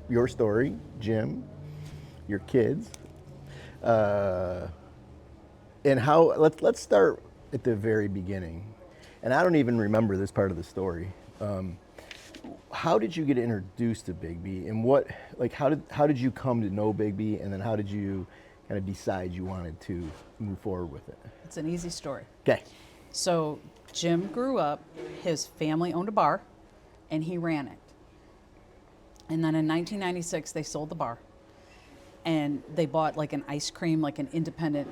your story, Jim, your kids, and how. Let's start at the very beginning. And I don't even remember this part of the story. How did you get introduced to BIGGBY, and how did you come to know BIGGBY, and then how did you kind of decide you wanted to move forward with it? It's an easy story. Okay. So Jim grew up, his family owned a bar, and he ran it. And then in 1996, they sold the bar, and they bought like an ice cream, like an independent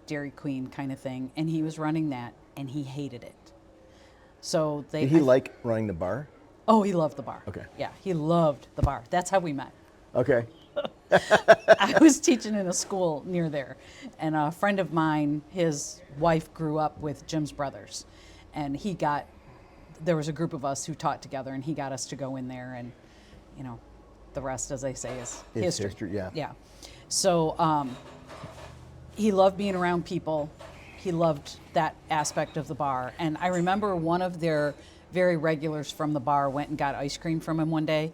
Dairy Queen kind of thing, and he was running that, and he hated it. So Did he like running the bar? Oh, he loved the bar. Okay. Yeah, he loved the bar. That's how we met. Okay. I was teaching in a school near there, and a friend of mine, his wife grew up with Jim's brothers, and there was a group of us who taught together, and he got us to go in there, and the rest, as they say, is history. Yeah. Yeah. So he loved being around people. He loved that aspect of the bar, and I remember one of their very regulars from the bar went and got ice cream from him one day,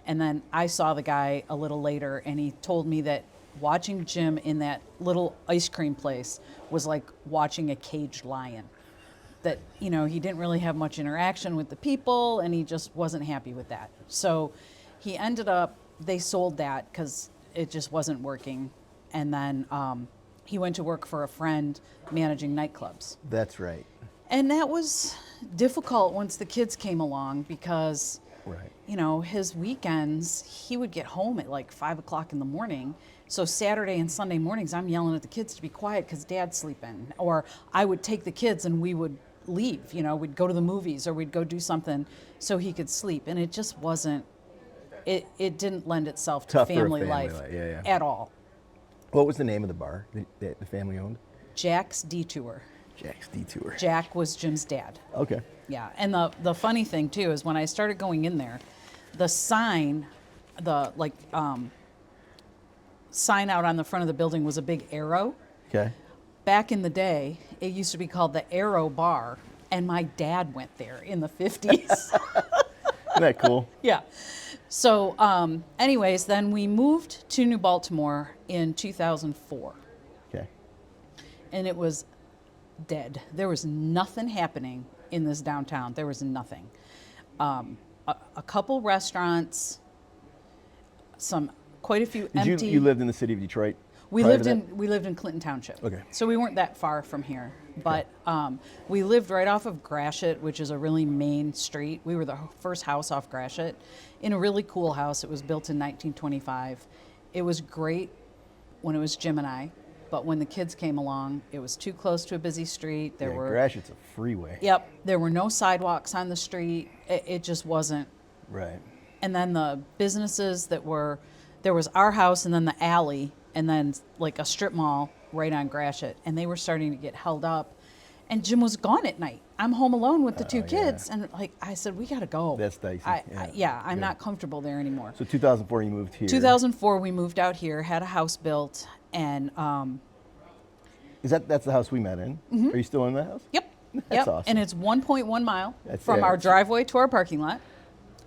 and then I saw the guy a little later, and he told me that watching Jim in that little ice cream place was like watching a caged lion. That, he didn't really have much interaction with the people, and he just wasn't happy with that. So he ended up, they sold that because it just wasn't working, and then he went to work for a friend managing nightclubs. That's right. And that was difficult once the kids came along because, right. His weekends, he would get home at like 5 o'clock in the morning. So Saturday and Sunday mornings, I'm yelling at the kids to be quiet because Dad's sleeping. Or I would take the kids and we would leave, we'd go to the movies or we'd go do something so he could sleep. And it just wasn't, it didn't lend itself to family life yeah. at all. What was the name of the bar that the family owned? Jack's Detour. Jack's Detour. Jack was Jim's dad. Okay. Yeah, and the funny thing too is when I started going in there, the sign, sign out on the front of the building was a big arrow. Okay. Back in the day, it used to be called the Arrow Bar, and my dad went there in the 50s. Isn't that cool? Yeah. So anyways, then we moved to New Baltimore in 2004. Okay. And it was dead. There was nothing happening in this downtown. There was nothing. A couple restaurants, quite a few empty. You lived in the city of Detroit? We lived in Clinton Township. Okay. So we weren't that far from here, but we lived right off of Gratiot, which is a really main street. We were the first house off Gratiot, in a really cool house. It was built in 1925. It was great when it was Jim and I, but when the kids came along, it was too close to a busy street. Gratiot's a freeway. Yep. There were no sidewalks on the street. It just wasn't. Right. And then the businesses there was our house and then the alley, and then like a strip mall right on Gratiot, and they were starting to get held up, and Jim was gone at night. I'm home alone with the two kids, and I said, we gotta go. That's dicey. I'm not comfortable there anymore. So 2004 you moved here. 2004 we moved out here, had a house built, and that's the house we met in? Mm-hmm. Are you still in that house? Yep. That's awesome. And it's 1.1 mile from our driveway to our parking lot.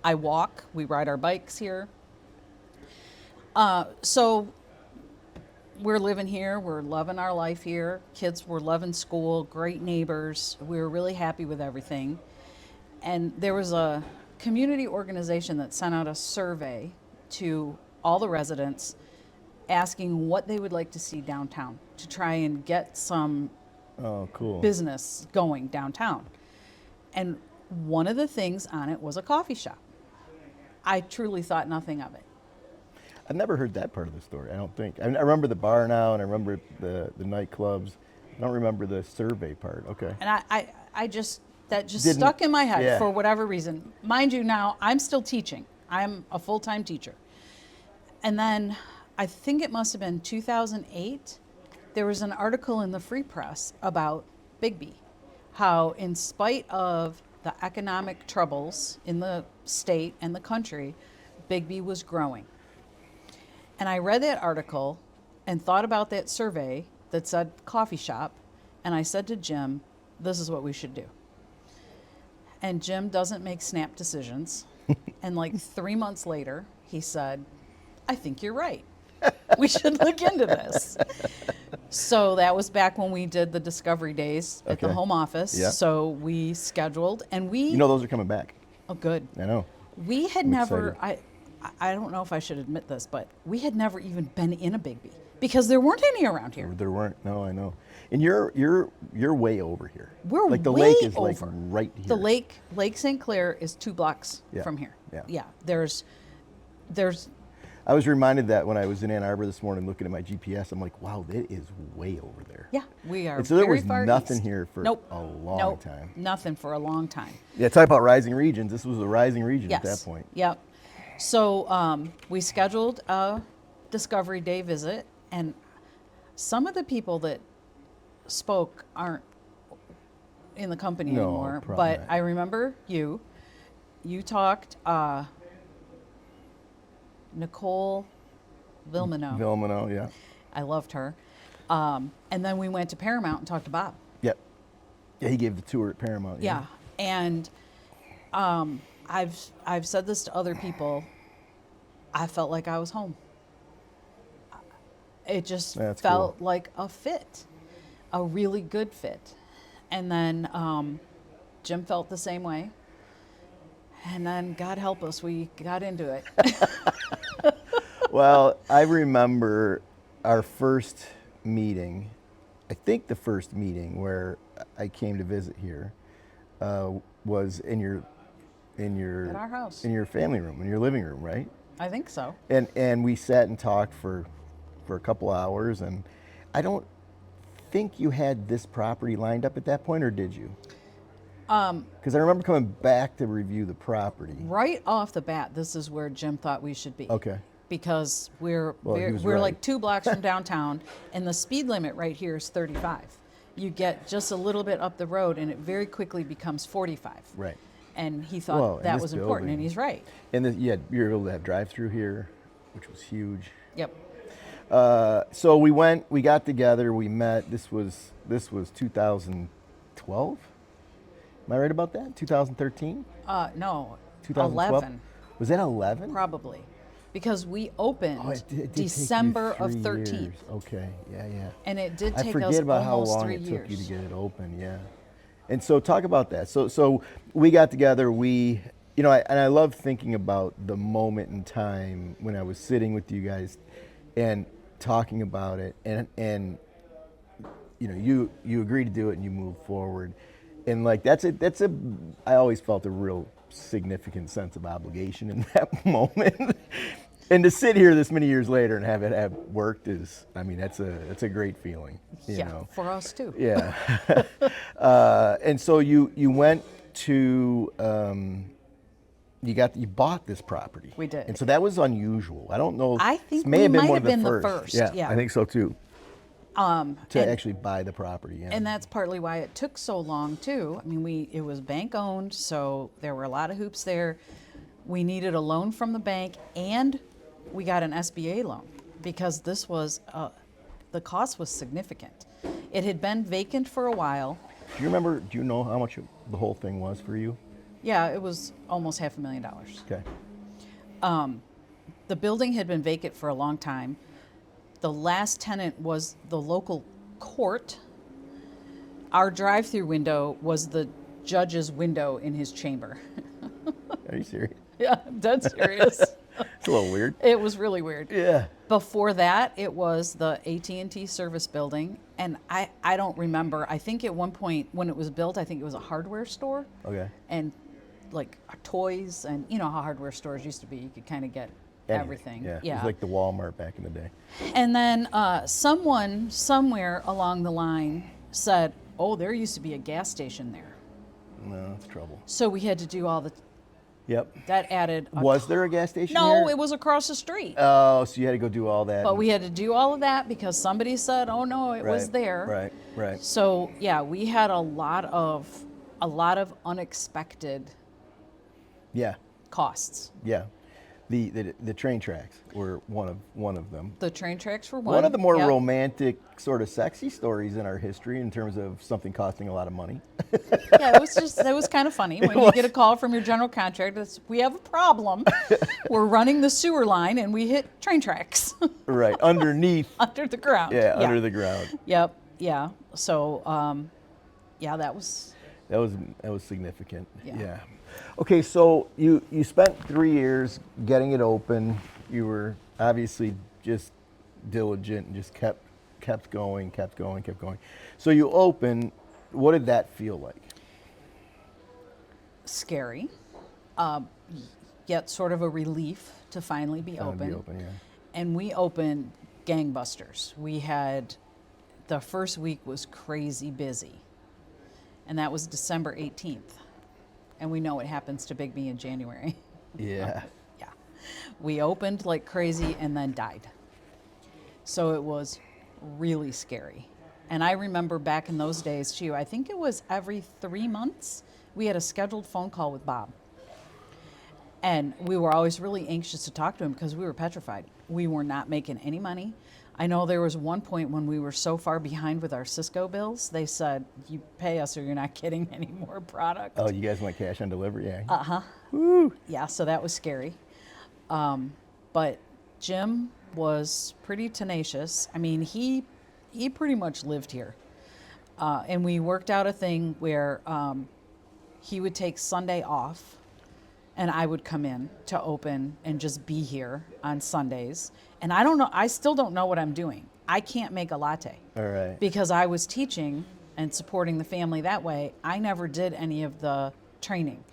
I walk, we ride our bikes here. So we're living here, we're loving our life here. Kids were loving school, great neighbors. We were really happy with everything. And there was a community organization that sent out a survey to all the residents asking what they would like to see downtown to try and get some business going downtown. And one of the things on it was a coffee shop. I truly thought nothing of it. I've never heard that part of the story, I don't think. I remember the bar now, and I remember the nightclubs. I don't remember the survey part. Okay. And I just stuck in my head for whatever reason. Mind you, now I'm still teaching. I'm a full-time teacher. And then I think it must have been 2008, there was an article in the Free Press about BIGGBY, how in spite of the economic troubles in the state and the country, BIGGBY was growing. And I read that article and thought about that survey that said coffee shop, and I said to Jim, this is what we should do. And Jim doesn't make snap decisions. And like 3 months later, he said, I think you're right. We should look into this. So that was back when we did the discovery days at the Okay. home office. Yeah. So we scheduled, and we, You know, those are coming back. oh, good. I know. We had I'm never, excited. I don't know if I should admit this, but we had never even been in a BIGGBY because there weren't any around here. There weren't. No, I know. And you're way over here. We're like the way lake is over. like right here. The Lake St. Clair is 2 blocks Yeah. from here. Yeah. There's, I was reminded that when I was in Ann Arbor this morning looking at my GPS. I'm like, wow, it is way over there. yeah, we are And so there very was far nothing east. here for Nope. a long Nope. time. Nothing for a long time. Yeah, talk about rising regions. This was a rising region Yes. at that point. Yep. So we scheduled a Discovery Day visit, and some of the people that spoke aren't in the company No, anymore. probably But not. I remember you talked Nicole Vilmano. Vilmano, yeah. I loved her. And then we went to Paramount and talked to Bob. Yep. Yeah, he gave the tour at Paramount. Yeah, and I've said this to other people. I felt like I was home. It just That's felt cool. like a fit, a really good fit. And then Jim felt the same way. And then, God help us, we got into it. Well, I remember our first meeting. I think the first meeting where I came to visit here was in your At our house. in your family room, in your living room, right? I think so. And we sat and talked for a couple hours, and I don't think you had this property lined up at that point, or did you? Because I remember coming back to review the property. Right off the bat, this is where Jim thought we should be. Okay. Because we're Well, he was we're right. like 2 blocks from downtown, and the speed limit right here is 35. You get just a little bit up the road, and it very quickly becomes 45. Right. And he thought Well, and that this was important, and building- he's right. And you were able to have drive-through here, which was huge. Yep. So we got together, we met. This was 2012. Am I right about that? 2013? No, 2012? 11 Was that 11? probably, because we opened Oh, it did take you December of 3 13, years. Okay, yeah. and it did I take forget us about how almost long 3 it years. took you to get it open, yeah. And so talk about that. So we got together, I love thinking about the moment in time when I was sitting with you guys and talking about it, and you agreed to do it and you moved forward. And like I always felt a real significant sense of obligation in that moment. And to sit here this many years later and have it have worked that's a great feeling. You Yeah, know. for us too. Yeah. And so you went to you bought this property. We did. And so that was unusual. I don't know. I think this may we have been might one have of been the first. first, Yeah, yeah. I think so too. To And- actually buy the property. Yeah. And that's partly why it took so long too. I mean, it was bank owned, so there were a lot of hoops there. We needed a loan from the bank, and we got an SBA loan because this was the cost was significant. It had been vacant for a while. Do you know how much the whole thing was for you? Yeah, it was almost $500,000. Okay. The building had been vacant for a long time. The last tenant was the local court. Our drive-through window was the judge's window in his chamber. Are you serious? Yeah, I'm dead serious. It's a little weird. It was really weird. Yeah. Before that, it was the AT&T service building, and I don't remember. I think at one point when it was built, I think it was a hardware store. Okay. And like toys, and you know how hardware stores used to be. You could kind of get Anything. everything. Yeah. It was like the Walmart back in the day. And then someone somewhere along the line said, "Oh, there used to be a gas station there." No, that's trouble. So we had to do all Yep. that added. Was there a gas station No, here? it was across the street. Oh, so you had to go do all that. But we had to do all of that because somebody said, "Oh no, it was there." Right. So yeah, we had a lot of unexpected Yeah. costs. Yeah. The train tracks were one of them. The train tracks were one. One of the more Yep. romantic, sort of sexy stories in our history in terms of something costing a lot of money. Yeah, it was kind of funny when you get a call from your general contractor. That's, we have a problem. We're running the sewer line and we hit train tracks Right, underneath. under the ground. Yeah, under the ground. Yep. Yeah. So, yeah, that was. That was significant. Yeah. Yeah. Okay, so you spent 3 years getting it open. You were obviously just diligent and just kept going. So you open. What did that feel like? Scary, yet sort of a relief to finally be open. Yeah. And we opened gangbusters. We had, the first week was crazy busy, and that was December 18th. And we know what happens to BIGGBY in January. Yeah. Yeah. We opened like crazy and then died. So it was really scary. And I remember back in those days too, I think it was every 3 months, we had a scheduled phone call with Bob. And we were always really anxious to talk to him because we were petrified. We were not making any money. I know there was one point when we were so far behind with our Cisco bills, they said, you pay us or you're not getting any more product. Oh, you guys want cash on delivery? Yeah. Uh-huh. Woo. Yeah, so that was scary. But Jim was pretty tenacious. I mean, he pretty much lived here. And we worked out a thing where he would take Sunday off and I would come in to open and just be here on Sundays. And I still don't know what I'm doing. I can't make a latte. All right. Because I was teaching and supporting the family that way. I never did any of the training.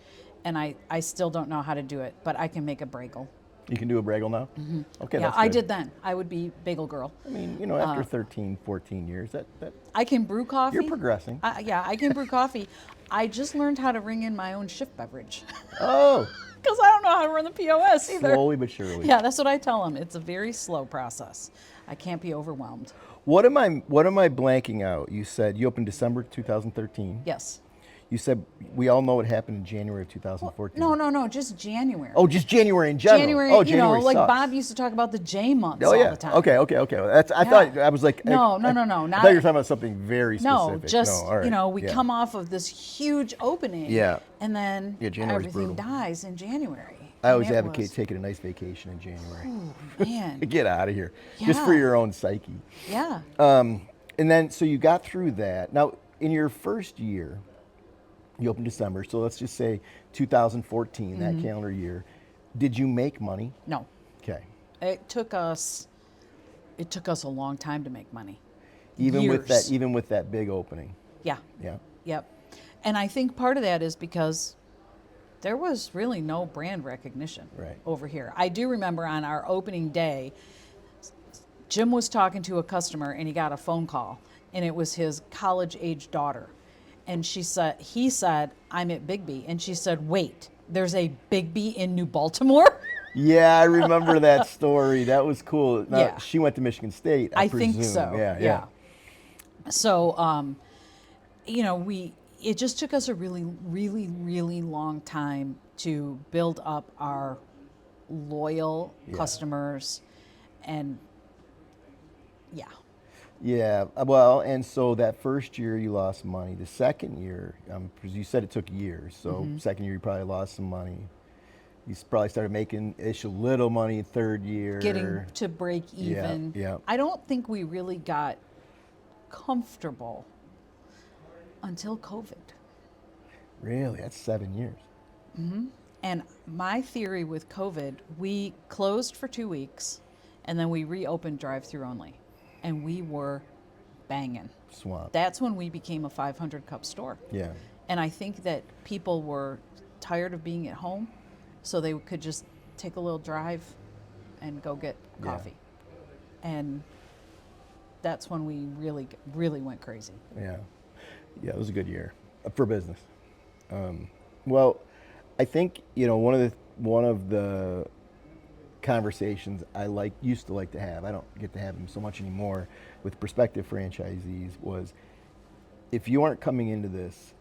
And I still don't know how to do it, but I can make a bagel. You can do a bagel now? Mm-hmm. Okay, Yeah, that's I good. did then. I would be bagel girl. I mean, after 13, 14 years, that I can brew coffee. you're progressing. Yeah, I can brew coffee. I just learned how to ring in my own shift beverage. Oh, Because I don't know how to run the POS either. slowly but surely. Yeah, that's what I tell them. It's a very slow process. I can't be overwhelmed. What am I blanking out? You said you opened December 2013. Yes. You said we all know what happened in January of 2014. No, just January. Oh, just January in general. January, oh, January like sucks. Bob used to talk about the J months Oh all yeah. the time. Okay. I thought I was like. No. I Not, thought you were talking about something very no, specific. just, all right. we Yeah. come off of this huge opening. Yeah. And then Yeah, January's everything brutal. dies in January. I always And it advocate was- taking a nice vacation in January. Ooh, man. Get out of here. Just Yeah. for your own psyche. Yeah. And then, so you got through that. Now, in your first year, you opened December, so let's just say 2014, Mm-hmm. that calendar year. Did you make money? No. Okay. It took us a long time to make money. Even Years. with that big opening. Yeah. Yeah. Yep. And I think part of that is because there was really no brand recognition Right. over here. I do remember on our opening day, Jim was talking to a customer and he got a phone call, and it was his college-age daughter. And he said, I'm at BIGGBY. And she said, wait, there's a BIGGBY in New Baltimore? Yeah, I remember that story. That was cool. Now, Yeah. she went to Michigan State, I think presume. so. Yeah. So, it just took us a really, really, really long time to build up our loyal customers, and yeah. Yeah, well, and so that first year you lost money. The second year, because you said it took years, so Mm-hmm. second year you probably lost some money. You probably started making-ish a little money third year. Getting to break even. yeah. I don't think we really got comfortable until COVID. Really? That's 7 years. And my theory with COVID, we closed for 2 weeks and then we reopened drive-through only. And we were banging. Swamp. That's when we became a 500 cup store. Yeah. And I think that people were tired of being at home, so they could just take a little drive and go get Yeah. coffee. And that's when we really, really went crazy. Yeah. Yeah, it was a good year for business. Well, I think, one of the conversations I used to like to have, I don't get to have them so much anymore, with prospective franchisees was, if you aren't coming into this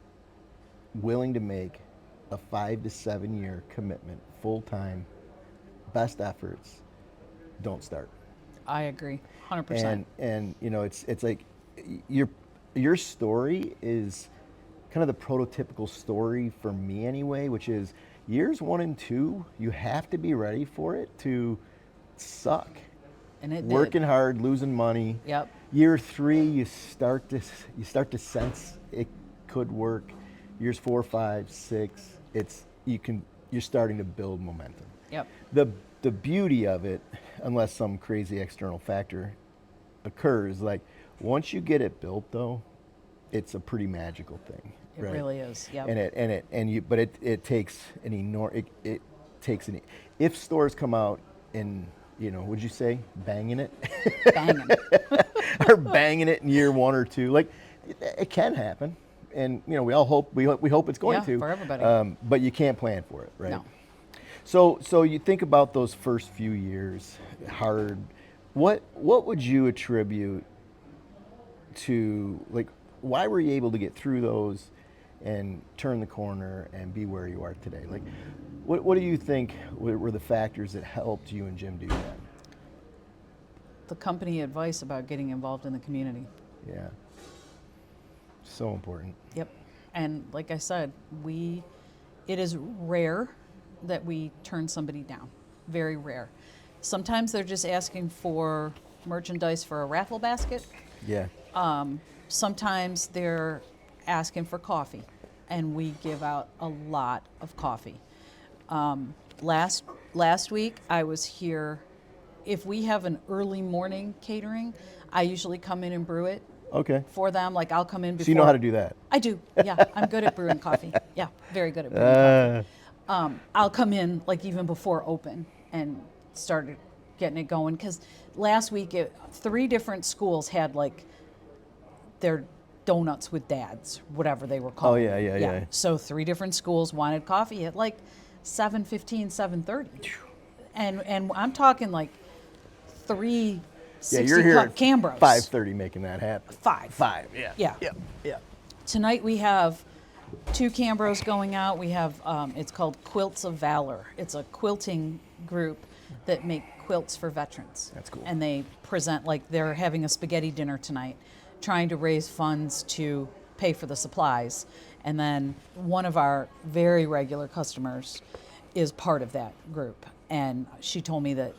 willing to make a 5 to 7 year commitment full time, best efforts don't start. I agree, 100%. And you know, it's like your story is kind of the prototypical story for me anyway, which is years 1 and 2, you have to be ready for it to suck. And it Working did. hard, losing money. Yep. Year 3, you start to sense it could work. Years 4, 5, 6, you're starting to build momentum. Yep. The beauty of it, unless some crazy external factor occurs, like once you get it built though, it's a pretty magical thing. It right? really is. Yep. But it takes an enormous, it takes an, if stores come out and, you know, would you say banging it? Banging. Or banging it in year 1 or 2, like it can happen. And you know, we all hope we hope it's going Yeah, to for everybody. but you can't plan for it, right? No. So you think about those first few years, hard. What would you attribute to, like, why were you able to get through those and turn the corner and be where you are today? Like, what do you think were the factors that helped you and Jim do that? The company advice about getting involved in the community. Yeah. So important. Yep. And like I said, it is rare that we turn somebody down. Very rare. Sometimes they're just asking for merchandise for a raffle basket. Yeah. Sometimes they're asking for coffee, and we give out a lot of coffee. Last week I was here. If we have an early morning catering, I usually come in and brew it Okay. for them. Like I'll come in before. So you know how to do that? I do. Yeah, I'm good at brewing coffee. Yeah, very good at brewing coffee. I'll come in like even before open and start getting it going, because last week 3 different schools had like their donuts with dads, whatever they were called. Oh, yeah. So 3 different schools wanted coffee at like 7:15, 7:30, and I'm talking like 3 Yeah, you're here cup at Cambros. 5:30 making that happen. 5. Yeah. Yeah. Yeah. Tonight we have 2 Cambros going out. We have, it's called Quilts of Valor. It's a quilting group that make quilts for veterans. That's cool. And they present, like they're having a spaghetti dinner tonight, trying to raise funds to pay for the supplies. And then one of our very regular customers is part of that group. And she told me that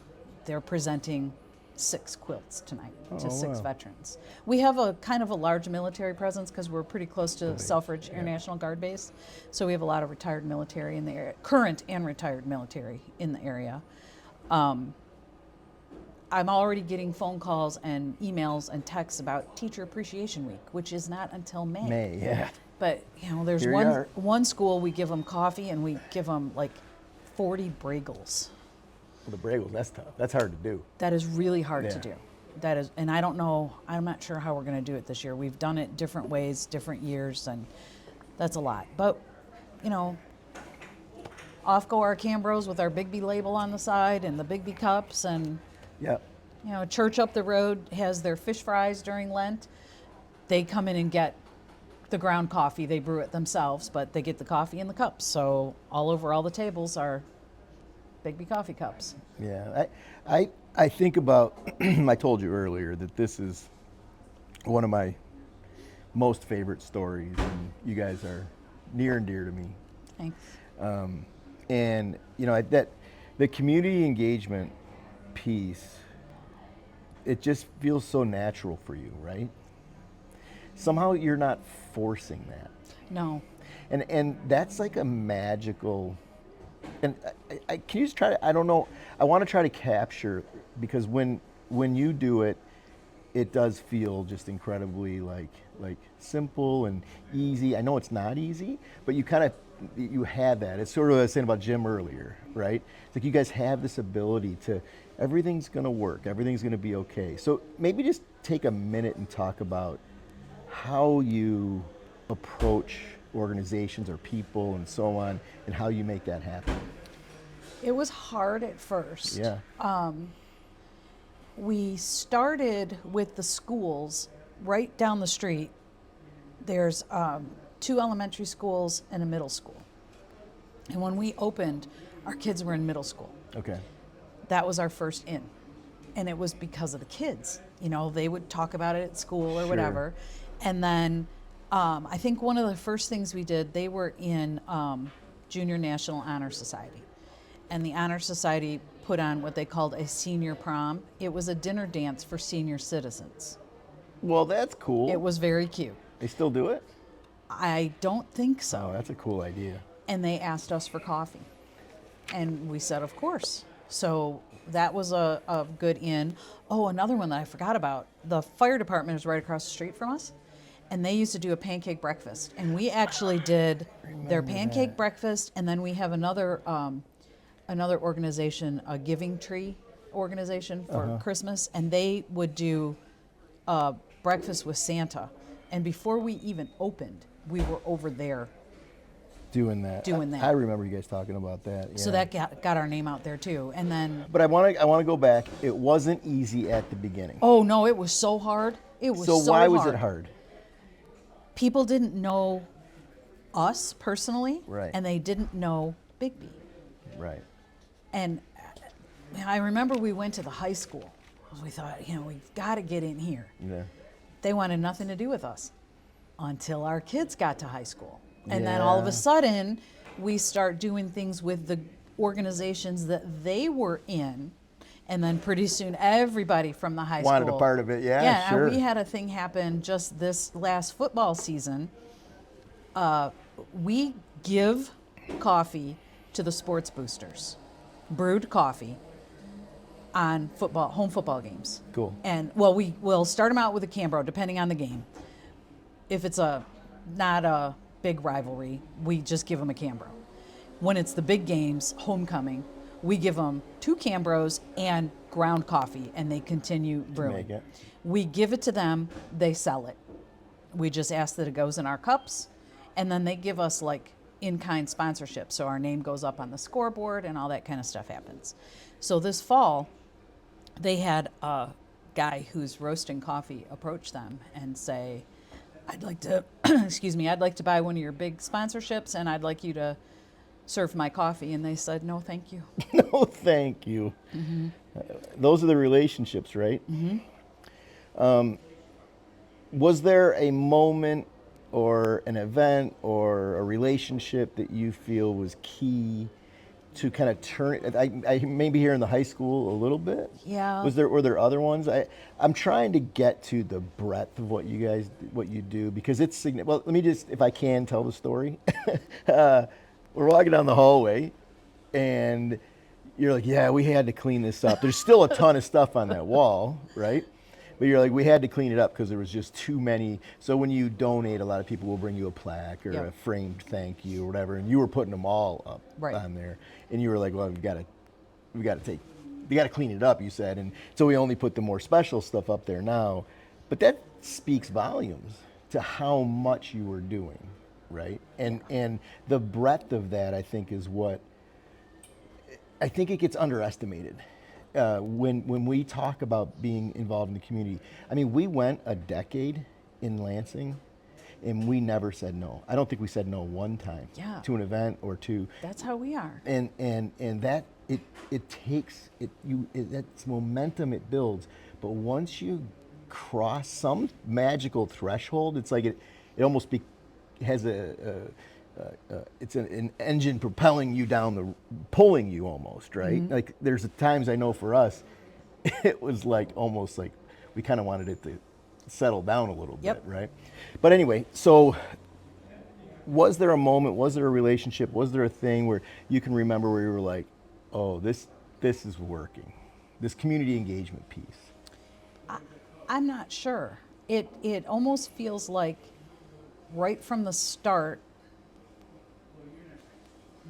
they're presenting 6 quilts tonight to 6 wow. veterans. We have a kind of a large military presence because we're pretty close to Selfridge Air National Guard Base. So we have a lot of retired military in the area, current and retired military in the area. I'm already getting phone calls and emails and texts about Teacher Appreciation Week, which is not until May. May, yeah. But you know, there's Here you are. one school we give them coffee and we give them like 40 bagels. Well, the bagels, that's tough. That's hard to do. That is really hard to Yeah. do. That is, and I don't know, I'm not sure how we're going to do it this year. We've done it different ways, different years, and that's a lot. But, you know, off go our Cambros with our BIGGBY label on the side and the BIGGBY cups, and Yeah. you know, church up the road has their fish fries during Lent. They come in and get the ground coffee. They brew it themselves, but they get the coffee in the cups. So all over all the tables are BIGGBY coffee cups. Yeah. I think about, I told you earlier that this is one of my most favorite stories, and you guys are near and dear to me. Thanks. And you know, that the community engagement piece, it just feels so natural for you, right? Somehow you're not forcing that. No. And that's like a magical, and I can you just try to, I don't know, I want to try to capture, because when you do it, it does feel just incredibly like simple and easy. I know it's not easy, but you kind of, you have that. It's sort of what I was saying about Jim earlier, right? It's like you guys have this ability to, everything's going to work, everything's going to be okay. So maybe just take a minute and talk about how you approach organizations or people and so on, and how you make that happen. It was hard at first. Yeah. We started with the schools right down the street. There's 2 elementary schools and a middle school. And when we opened, our kids were in middle school. Okay. that was our first in. And it was because of the kids. You know, they would talk about it at school or Sure. whatever. And then I think one of the first things we did, they were in Junior National Honor Society. And the Honor Society put on what they called a senior prom. It was a dinner dance for senior citizens. Well, that's cool. It was very cute. They still do it? I don't think so. Oh, that's a cool idea. And they asked us for coffee. And we said, of course. So that was a good in. Oh, another one that I forgot about. The fire department is right across the street from us. And they used to do a pancake breakfast. And we actually did their pancake breakfast. And then we have another organization, a Giving Tree organization for Christmas. And they would do breakfast with Santa. And before we even opened, we were over there Doing that. doing that. I remember you guys talking about that. So yeah. that got our name out there too. And then, But I want to go back. It wasn't easy at the beginning. oh no, it was so hard. It was so why hard. was it hard? People didn't know us personally, Right. and they didn't know BIGGBY. Right. And I remember we went to the high school. We thought, you know, we've got to get in here. Yeah. They wanted nothing to do with us until our kids got to high school. And then all of Yeah. a sudden, we start doing things with the organizations that they were in. And then pretty soon, everybody from the high Wanted school a part of it, yeah, Yeah, sure. and we had a thing happen just this last football season. We give coffee to the sports boosters, brewed coffee on home football games. Cool. And well, we will start them out with a Cambro, depending on the game. If it's not a big rivalry, we just give them a Cambro. When it's the big games, homecoming, we give them 2 Cambros and ground coffee, and they continue brewing. make it. We give it to them, they sell it. We just ask that it goes in our cups, and then they give us like in-kind sponsorship. So our name goes up on the scoreboard and all that kind of stuff happens. So this fall, they had a guy who's roasting coffee approach them and say, I'd like to, excuse me, I'd like to buy one of your big sponsorships, and I'd like you to serve my coffee. And they said, no, thank you. No, thank you. Mm-hmm. Those are the relationships, right? Mm-hmm. Was there a moment or an event or a relationship that you feel was key to kind of turn it? I maybe here in the high school a little bit. Yeah. Were there other ones? I'm trying to get to the breadth of what you do, because it's significant. Well, let me just, if I can, tell the story. We're walking down the hallway, and you're like, yeah, we had to clean this up. There's still a ton of stuff on that wall, right? But you're like, we had to clean it up because there was just too many. So when you donate, a lot of people will bring you a plaque or Yep. a framed thank you or whatever, and you were putting them all up Right. on there, and you were like, well, we got to clean it up, you said, and so we only put the more special stuff up there now. But that speaks volumes to how much you were doing, right? And the breadth of that, I think, is what I think it gets underestimated. When we talk about being involved in the community, I mean, we went a decade in Lansing, and we never said no. I don't think we said no one time Yeah. to an event or two. That's how we are. And that it takes that's momentum it builds. But once you cross some magical threshold, it's like it almost has it's an engine propelling you down pulling you almost, right? Mm-hmm. Like there's times I know for us, it was like almost like we kind of wanted it to settle down a little Yep. bit, right? But anyway, so was there a moment, was there a relationship, was there a thing where you can remember where you were like, oh, this is working, this community engagement piece? I'm not sure. It almost feels like right from the start,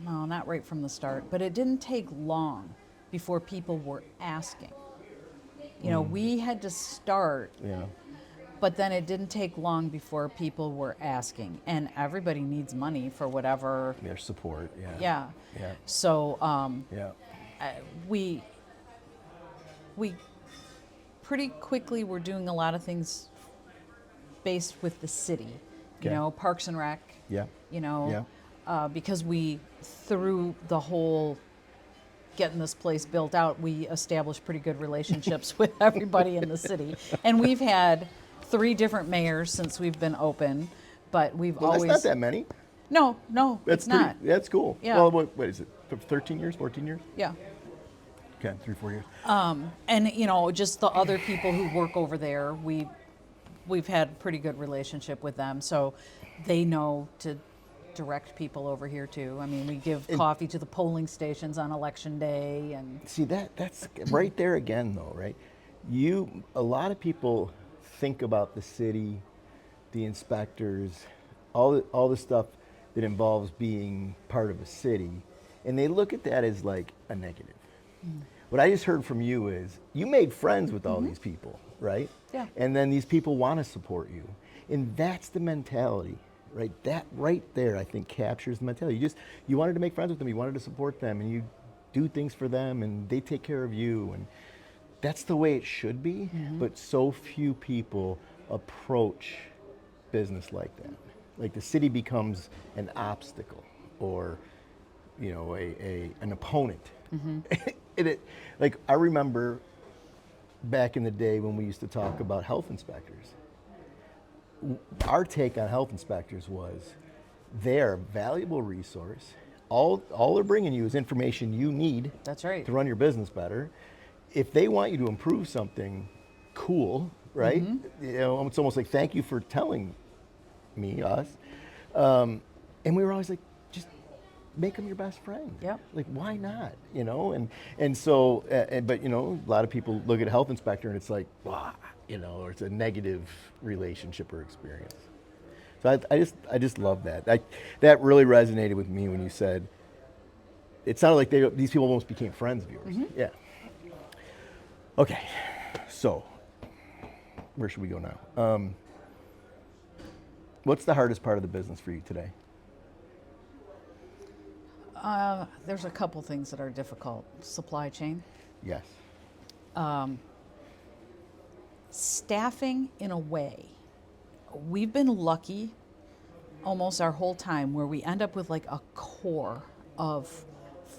no, not right from the start, but it didn't take long before people were asking. You know, we had to start, Yeah. but then it didn't take long before people were asking. And everybody needs money for whatever. Their support, yeah. Yeah. Yeah. So Yeah. we pretty quickly were doing a lot of things based with the city. You Okay. know, Parks and Rec. Yeah. You know, Yeah. because we through the whole getting this place built out, we established pretty good relationships with everybody in the city. And we've had 3 different mayors since we've been open, but we've always... That's not that many. No, That's it's not. That's cool. Yeah. Well, what is it, 13 years, 14 years? Yeah. Okay, 3-4 years. And, you know, just the other people who work over there, we've had pretty good relationship with them, so they know to direct people over here too. I mean, we give coffee to the polling stations on election day, and See, that's right there again, though, right? A lot of people think about the city, the inspectors, all the stuff that involves being part of a city, and they look at that as like a negative. What I just heard from you is you made friends with all these people, right? Yeah. And then these people want to support you. And that's the mentality, right? That right there, I think, captures the mentality. You wanted to make friends with them, you wanted to support them, and you do things for them, and they take care of you. And that's the way it should be, but so few people approach business like that. Like the city becomes an obstacle or, you know, an opponent. Like I remember back in the day when we used to talk about health inspectors. Our take on health inspectors was they're a valuable resource. All they're bringing you is information you need. That's right. To run your business better. If they want you to improve something, cool, right? You know, it's almost like thank you for telling me, us. And we were always like, just make them your best friend. Yep. Like, why not? You know, and so, but you know, a lot of people look at a health inspector and it's like, wow, you know, or it's a negative relationship or experience. So I just love that. That really resonated with me when you said, it sounded like these people almost became friends of yours. Yeah. Okay, so where should we go now? What's the hardest part of the business for you today? There's a couple things that are difficult. Supply chain. Yes. Staffing, in a way. We've been lucky almost our whole time where we end up with like a core of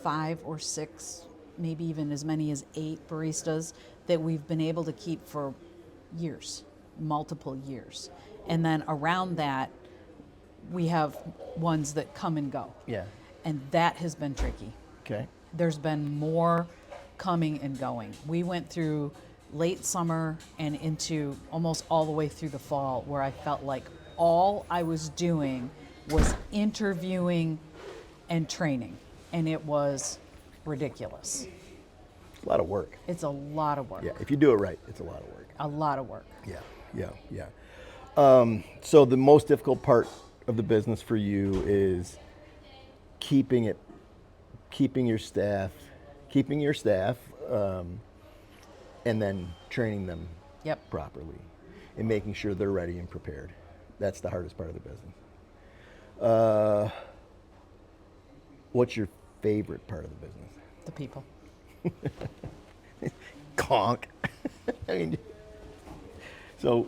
5 or 6, maybe even as many as 8 baristas that we've been able to keep for years, multiple years. And then around that, we have ones that come and go. Yeah. And that has been tricky. Okay. There's been more coming and going. We went through late summer and into almost all the way through the fall where I felt like all I was doing was interviewing and training. And it was ridiculous. It's a lot of work. It's a lot of work. Yeah, if you do it right, it's a lot of work. A lot of work. Yeah. So the most difficult part of the business for you is keeping your staff, and then training them properly and making sure they're ready and prepared. That's the hardest part of the business. What's your favorite part of the business? The people. Conk. I mean, so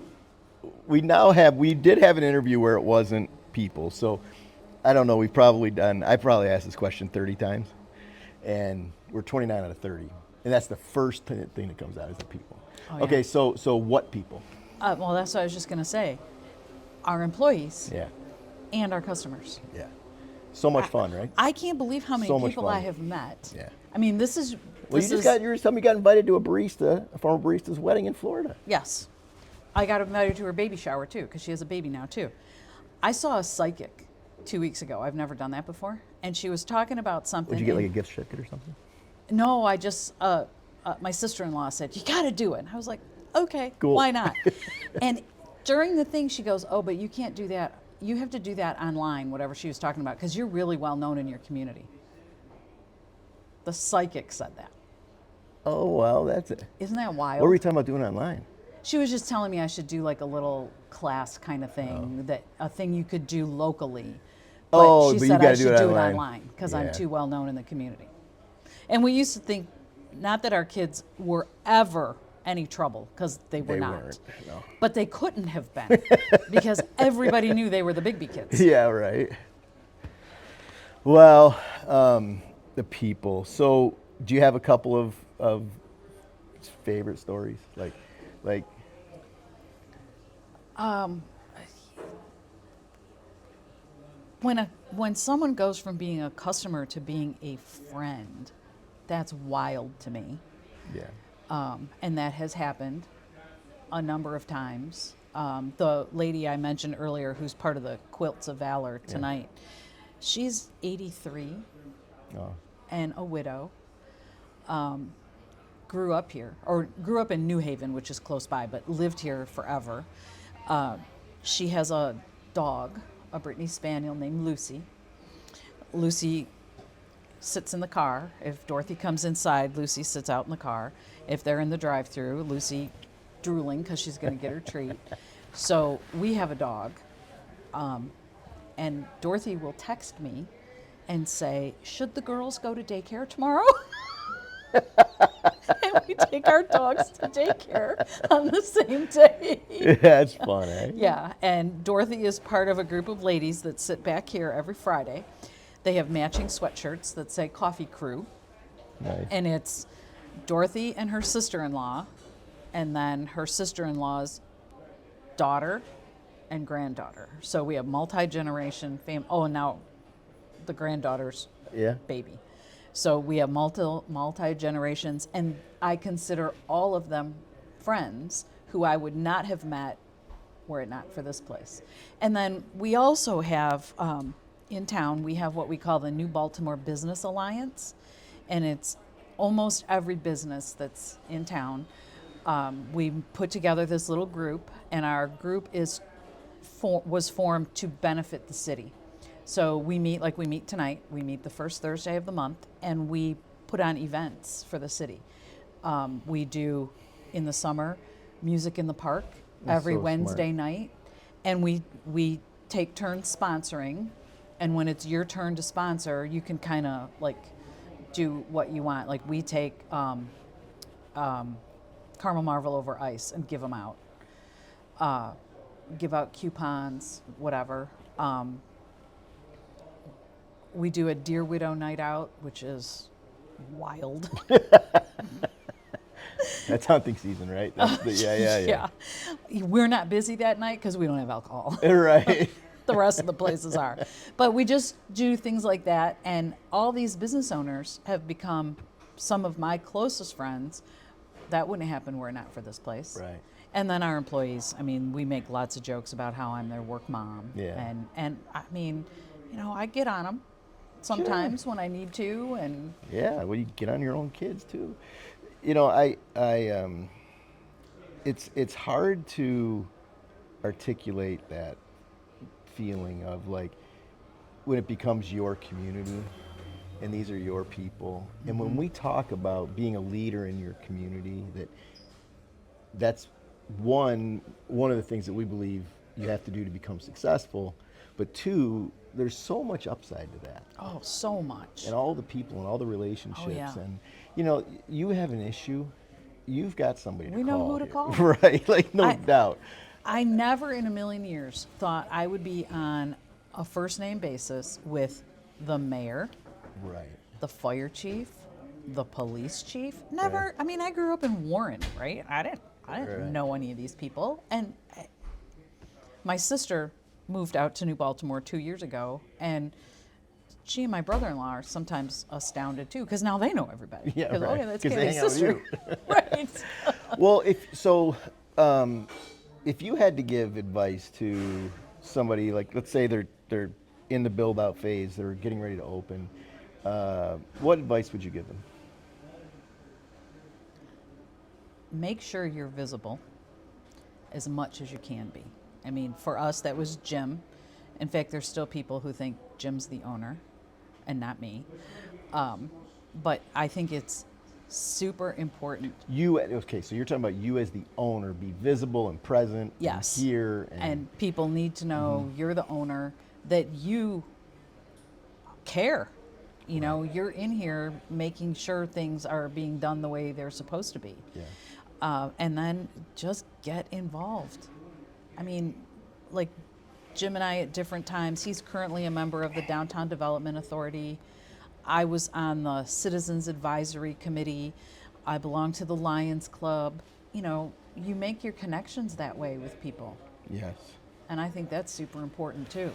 we did have an interview where it wasn't people. So I don't know, I probably asked this question 30 times and we're 29 out of 30. And that's the first thing that comes out is the people. Oh, yeah. Okay, so what people? Well, that's what I was just going to say. Our employees Yeah. and our customers. Yeah. So much fun, right? I can't believe how many So much people fun. I have met. Yeah. I mean, this is... Well, you were telling me you got invited to a former barista's wedding in Florida. Yes. I got invited to her baby shower, too, because she has a baby now, too. I saw a psychic 2 weeks ago. I've never done that before. And she was talking about something. Did you get like a gift certificate or something? No, I just... my sister-in-law said, you got to do it. And I was like, okay, Cool. why not? And during the thing, she goes, oh, but you can't do that. You have to do that online, whatever she was talking about, because you're really well known in your community. The psychic said that. Oh, well, that's it. Isn't that wild? What were we talking about doing online? She was just telling me I should do like a little class kind of thing, a thing you could do locally. But she but said you I gotta should do it online because I'm Yeah. too well known in the community. And we used to think, not that our kids were ever any trouble, because they were not. Weren't, no. But they couldn't have been because everybody knew they were the BIGGBY kids. Yeah, right. Well, the people. So Do you have a couple of favorite stories? Like When someone goes from being a customer to being a friend, that's wild to me. yeah. And that has happened a number of times. The lady I mentioned earlier, who's part of the Quilts of Valor tonight, she's 83 Oh, and a widow. Grew up here, or grew up in New Haven, which is close by, but lived here forever. She has a dog, a Brittany Spaniel named Lucy. Lucy sits in the car. If Dorothy comes inside, Lucy sits out in the car. If they're in the drive-through, Lucy drooling because she's going to get her treat. So we have a dog, and Dorothy will text me and say, "Should the girls go to daycare tomorrow?" And we take our dogs to daycare on the same day. that's fun, eh? Yeah, and Dorothy is part of a group of ladies that sit back here every Friday. They have matching sweatshirts that say Coffee Crew, Nice. and it's Dorothy and her sister-in-law, and then her sister-in-law's daughter and granddaughter. So we have multi-generation fam. Oh, and now the granddaughter's Yeah. baby. So we have multi generations, and I consider all of them friends who I would not have met were it not for this place. And then we also have in town, we have what we call the New Baltimore Business Alliance, and it's almost every business that's in town. We put together this little group, and our group was formed to benefit the city. So we meet like we meet tonight. We meet the first Thursday of the month, and we put on events for the city. We do, in the summer, music in the park every so Wednesday smart. night, and we take turns sponsoring. And when it's your turn to sponsor, you can kind of like do what you want. Like we take Caramel Marvel over ice and give them out. Give out coupons, whatever. We do a Dear Widow night out, which is wild. That's hunting season, right? Yeah. We're not busy that night because we don't have alcohol. Right. The rest of the places are. But we just do things like that, and all these business owners have become some of my closest friends. That wouldn't happen were it not for this place. Right. And then our employees, I mean, we make lots of jokes about how I'm their work mom. Yeah. And I mean, you know, I get on them sometimes when I need to, and Yeah, well, you get on your own kids too. You know, it's hard to articulate that feeling of like when it becomes your community and these are your people. And when we talk about being a leader in your community, that's one of the things that we believe you have to do to become successful. But two, there's so much upside to that. oh, so much. And all the people and all the relationships. Oh, yeah. And, you know, you have an issue, you've got somebody to We call. know who to here. call. Right, like no I- doubt. I never in a million years thought I would be on a first name basis with the mayor, Right. the fire chief, the police chief. Never. I mean, I grew up in Warren, right? I didn't Right. know any of these people. And my sister moved out to New Baltimore 2 years ago, and she and my brother-in-law are sometimes astounded too, because now they know everybody. Yeah, 'Cause, right. Oh yeah, that's 'Cause they Kathy's hang out with sister. Right. Well, if you had to give advice to somebody, like let's say they're in the build out phase, they're getting ready to open, what advice would you give them? Make sure you're visible as much as you can be. I mean, for us, that was Jim. In fact, there's still people who think Jim's the owner and not me. But I think it's super important. Okay, so you're talking about you as the owner, be visible and present, Yes. and here, And people need to know you're the owner, that you care. You know, you're in here making sure things are being done the way they're supposed to be. Yeah. And then just get involved. I mean, like Jim and I at different times, he's currently a member of the Downtown Development Authority. I was on the Citizens Advisory Committee. I belong to the Lions Club. You know, you make your connections that way with people. Yes. And I think that's super important too.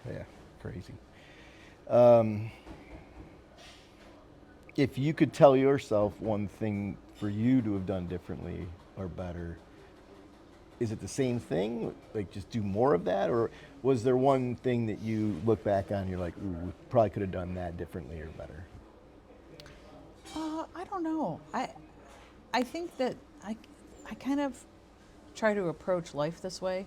Yeah, crazy. If you could tell yourself one thing for you to have done differently or better, is it the same thing? Like just do more of that? Or was there one thing that you look back on and you're like, ooh, we probably could have done that differently or better? I don't know. I think that I kind of try to approach life this way.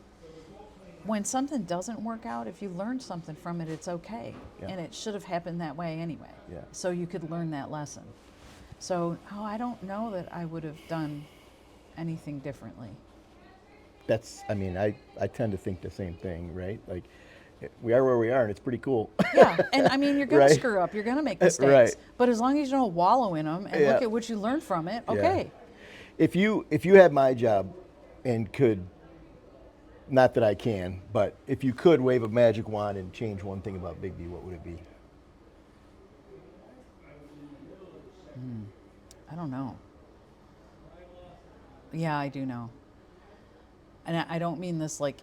When something doesn't work out, if you learn something from it, it's okay. Yeah. And it should have happened that way anyway. Yeah. So you could learn that lesson. So, I don't know that I would have done anything differently. I tend to think the same thing, right? Like, we are where we are, and it's pretty cool. Yeah, and I mean, you're going Right. to screw up, you're going to make mistakes. Right. But as long as you don't wallow in them and Yeah. look at what you learned from it, okay. If you had my job and could, not that I can, but if you could wave a magic wand and change one thing about BIGGBY, what would it be? I don't know. Yeah, I do know. And I don't mean this like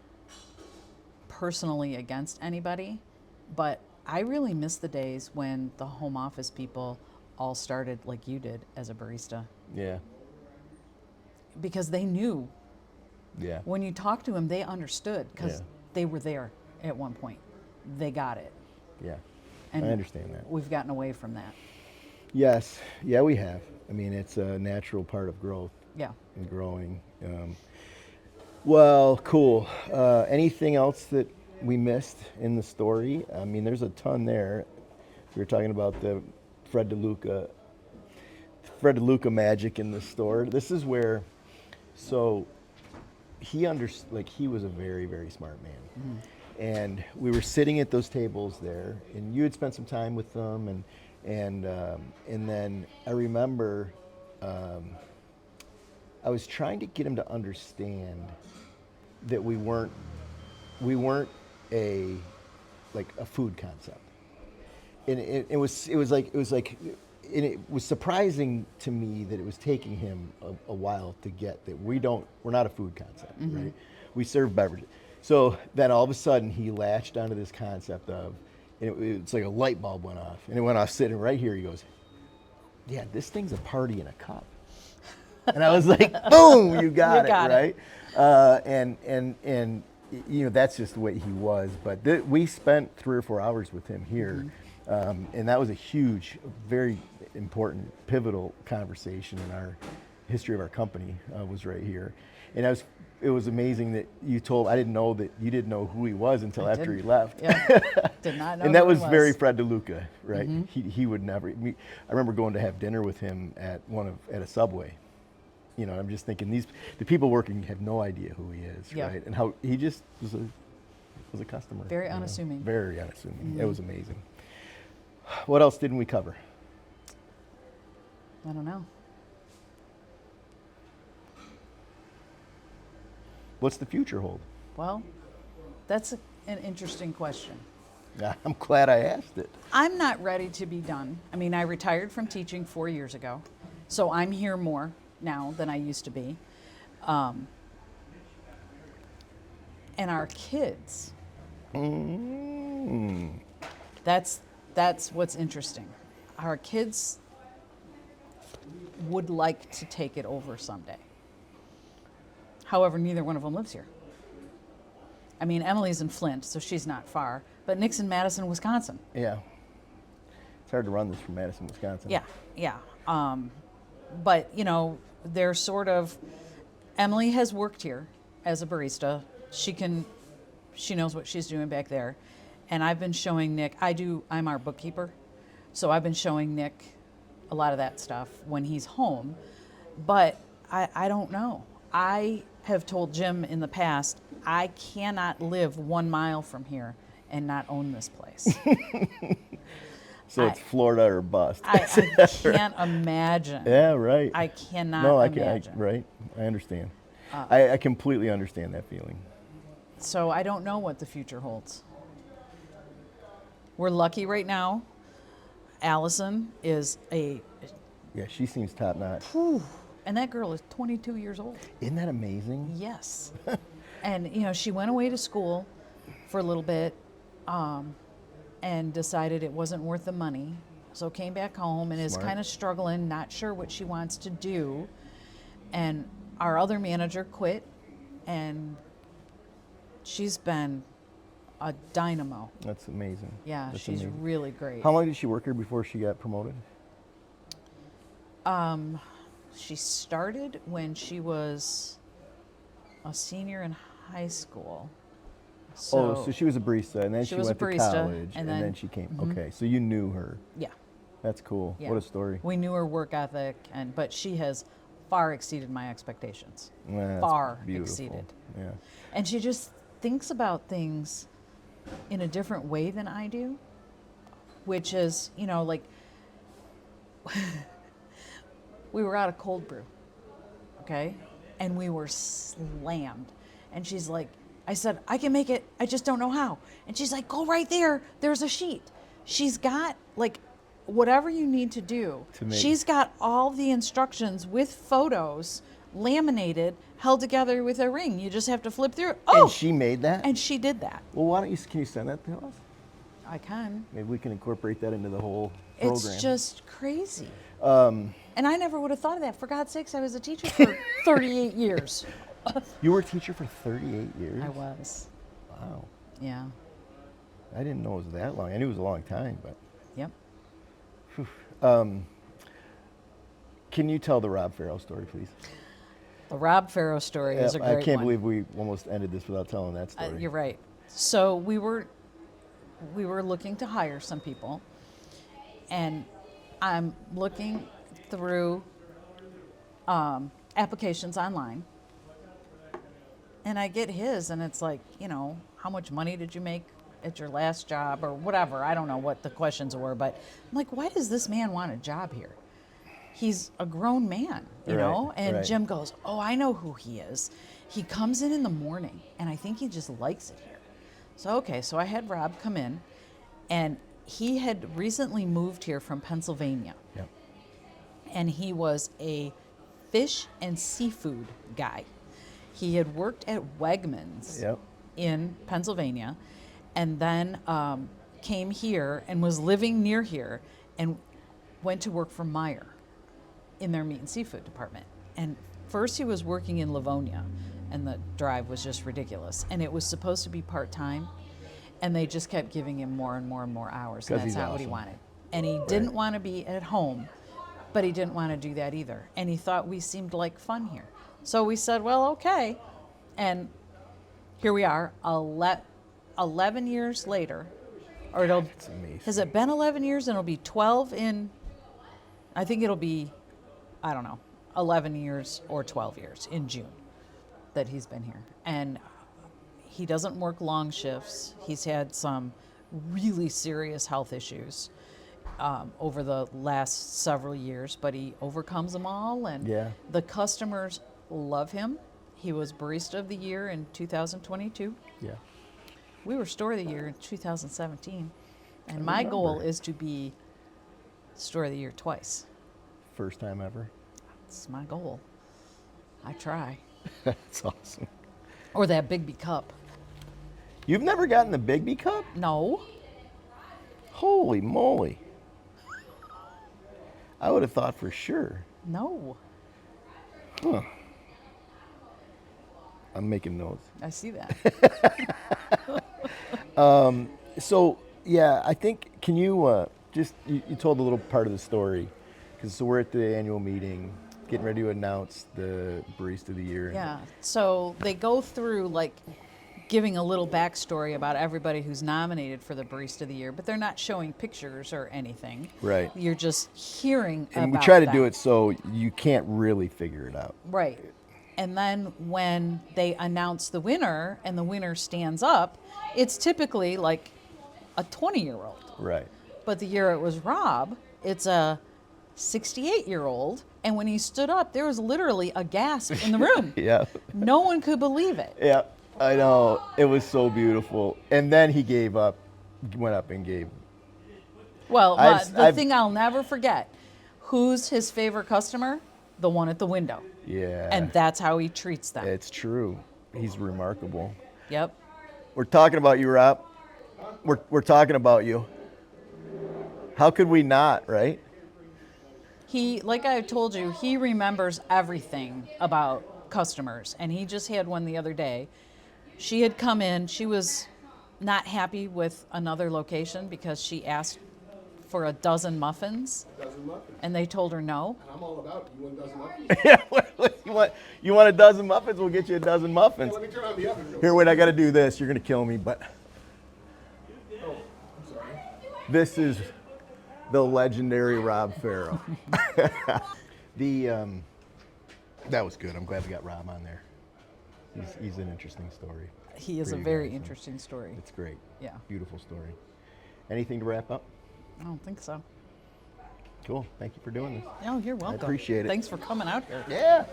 personally against anybody, but I really miss the days when the home office people all started like you did as a barista, Yeah. because they knew. Yeah. When you talked to them, they understood because Yeah. they were there at one point. They got it. Yeah. And I understand that. we've gotten away from that. Yes. Yeah, we have. I mean, it's a natural part of growth Yeah. and growing. Well, cool. Anything else that we missed in the story? I mean, there's a ton there. We were talking about the Fred DeLuca magic in the store. This is where, so he was a very, very smart man. Mm-hmm. And we were sitting at those tables there, and you had spent some time with them, and then I remember I was trying to get him to understand that we weren't a food concept, and it was surprising to me that it was taking him a while to get that we're not a food concept, right? We serve beverages. So then all of a sudden he latched onto this concept of, and it's like a light bulb went off, and it went off sitting right here. He goes, "Yeah, this thing's a party in a cup." And I was like, "Boom, you got it, right?" And you know, that's just the way he was. But we spent 3 or 4 hours with him here, and that was a huge, very important, pivotal conversation in our history of our company. Was right here, and it was amazing that I didn't know that you didn't know who he was until after he left. Yeah. Did not know. And that who was he very Fred DeLuca, right? Mm-hmm. He would never. I remember going to have dinner with him at a Subway. You know, I'm just thinking the people working have no idea who he is, Yeah. right? And how he just was a customer. Very you know, unassuming. Very unassuming. Mm-hmm. It was amazing. What else didn't we cover? I don't know. What's the future hold? Well, that's an interesting question. I'm glad I asked it. I'm not ready to be done. I mean, I retired from teaching 4 years ago, so I'm here more now than I used to be. And our kids, that's what's interesting. Our kids would like to take it over someday. However, neither one of them lives here. I mean, Emily's in Flint, so she's not far, but Nick's in Madison, Wisconsin. Yeah. It's hard to run this from Madison, Wisconsin. Yeah. But, you know, they're sort of, Emily has worked here as a barista. She knows what she's doing back there. And I've been showing Nick, I'm our bookkeeper, so I've been showing Nick a lot of that stuff when he's home. But I don't know. I have told Jim in the past, I cannot live 1 mile from here and not own this place. So it's Florida or bust. I can't imagine. Yeah, right. I cannot imagine. Right. I understand. I completely understand that feeling. So I don't know what the future holds. We're lucky right now. Allison is Yeah, she seems top notch. and that girl is 22 years old. Isn't that amazing? Yes. And, she went away to school for a little bit and decided it wasn't worth the money. So came back home and is Smart. kind of struggling, not sure what she wants to do. And our other manager quit, and she's been a dynamo. That's amazing. Yeah, That's she's amazing. really great. How long did she work here before she got promoted? She started when she was a senior in high school. So she was a barista, and then she was a went to barista, college, and then then- she came. Okay, so you knew her. Yeah. That's cool. Yeah. What a story. We knew her work ethic, but she has far exceeded my expectations. Yeah, that's Far beautiful. exceeded. Yeah. And she just thinks about things in a different way than I do, which is, like we were out of cold brew, okay? And we were slammed. And she's like, I said, I can make it, I just don't know how. And she's like, go right there, there's a sheet. She's got whatever you need to do. She's got all the instructions with photos laminated, held together with a ring. You just have to flip through. Oh, And she made that? and she did that. Well, why don't you, can you send that to us? I can. Maybe we can incorporate that into the whole program. It's just crazy. And I never would have thought of that. For God's sakes, I was a teacher for 38 years. You were a teacher for 38 years? I was. Wow. Yeah. I didn't know it was that long. I knew it was a long time, but. Yep. Can you tell the Rob Farrow story, please? The Rob Farrow story is a great one. I can't believe we almost ended this without telling that story. You're right. So we were looking to hire some people, and I'm looking through applications online, and I get his, and it's like, how much money did you make at your last job or whatever? I don't know what the questions were, but I'm like, why does this man want a job here? He's a grown man, you know? And right. Jim goes, oh, I know who he is. He comes in the morning, and I think he just likes it here. So I had Rob come in, and he had recently moved here from Pennsylvania. Yep. And he was a fish and seafood guy. He had worked at Wegmans Yep. in Pennsylvania, and then came here and was living near here and went to work for Meyer in their meat and seafood department. And first he was working in Livonia, and the drive was just ridiculous. And it was supposed to be part-time, and they just kept giving him more and more and more hours, and 'Cause that's he's not what he awesome. wanted. And he didn't want to be at home, but he didn't want to do that either. And he thought we seemed like fun here. So we said, well, okay. And here we are, 11 years later, or It's amazing. has it been 11 years? And it'll be 12 I think it'll be, 11 years or 12 years in June that he's been here. And he doesn't work long shifts. He's had some really serious health issues over the last several years, but he overcomes them all, and Yeah. the customers love him. He was Barista of the Year in 2022. Yeah. We were Store of the Year in 2017. And I my goal remember. is to be Store of the Year twice. First time ever. It's my goal. I try. That's awesome. Or that BIGGBY Cup. You've never gotten the BIGGBY Cup? No. Holy moly. I would have thought for sure. No. Huh. I'm making notes. I see that. So, yeah, I think, can you you told a little part of the story, so we're at the annual meeting, getting ready to announce the Barista of the Year. Yeah. So they go through giving a little backstory about everybody who's nominated for the Barista of the Year, but they're not showing pictures or anything. Right. You're just hearing And about we try to them. do it so you can't really figure it out. Right. And then when they announce the winner and the winner stands up, it's typically like a 20-year-old. Right. But the year it was Rob, it's a 68-year-old. And when he stood up, there was literally a gasp in the room. Yeah. No one could believe it. Yeah, I know. It was so beautiful. And then he gave up, went up and gave. Well, I've- the I've- thing I'll never forget, who's his favorite customer? The one at the window. Yeah. And that's how he treats them. It's true. He's remarkable. Yep. We're talking about you, Rob. We're talking about you. How could we not, right? He, like I told you, he remembers everything about customers. And he just had one the other day. She had come in. She was not happy with another location because she asked for a dozen muffins. And they told her no. I'm all about it. You want a dozen muffins? Yeah, you want a dozen muffins? We'll get you a dozen muffins. Let me turn on the oven real Here, wait, I got to do this. You're going to kill me, but Oh, I'm sorry. this is the legendary Rob Farrow. That was good. I'm glad we got Rob on there. He's an interesting story. He is a Pretty very amazing. interesting story. It's great. Yeah. Beautiful story. Anything to wrap up? I don't think so. Cool. Thank you for doing this. Oh, you're welcome. appreciate it. Thanks for coming out here. Yeah.